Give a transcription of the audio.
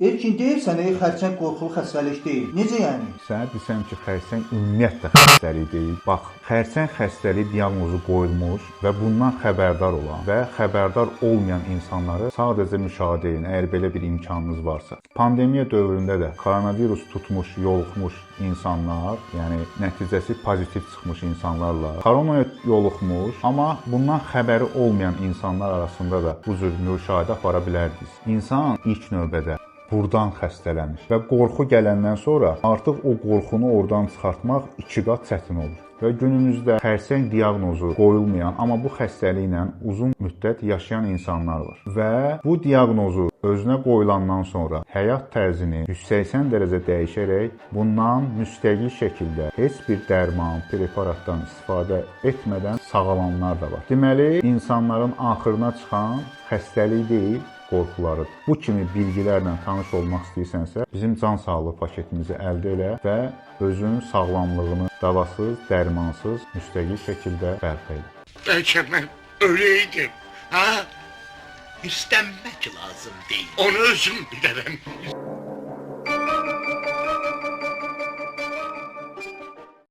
Elkin deyirsən, xərçəng qorxulu xəstəlik deyil. Necə yəni? Sənə desəm ki, xərçəng ümumiyyətlə xəstəlik deyil. Bax, xərçəng xəstəliyi diaqnozu qoyulmuş və bundan xəbərdar olan və xəbərdar olmayan insanları sadəcə müşahidə edin, əgər belə bir imkanınız varsa. Pandemiya dövründə də koronavirus tutmuş, yoluxmuş insanlar, yəni nəticəsi pozitiv çıxmış insanlarla koronaya yoluxmuş, amma bundan xəbəri olmayan insanlar arasında da bu cür müşahidə apara bilərdiniz. İnsan ilk növbədə burdan xəstələnir və qorxu gələndən sonra artıq o qorxunu oradan çıxartmaq 2 qat çətin olur. Və günümüzdə xərçəng diaqnozu qoyulmayan, amma bu xəstəliklə uzun müddət yaşayan insanlar var. Və bu diaqnozu özünə qoyulandan sonra həyat tərzini 180 dərəcə dəyişərək bundan müstəqil şəkildə heç bir dərman, preparatdan istifadə etmədən sağalanlar da var. Deməli, insanların axırına çıxan xəstəlik deyil, qorxularıdır. Bu kimi bilgilərlə tanış olmaq istəyirsənsə, bizim can sağlığı paketimizi əldə elə və özünün sağlamlığını davasız, dərmansız, müstəqil şəkildə bərpa elə. Bəlkə mən öləydim, ha? İstənmək lazım deyil. Onu özüm bilərəm.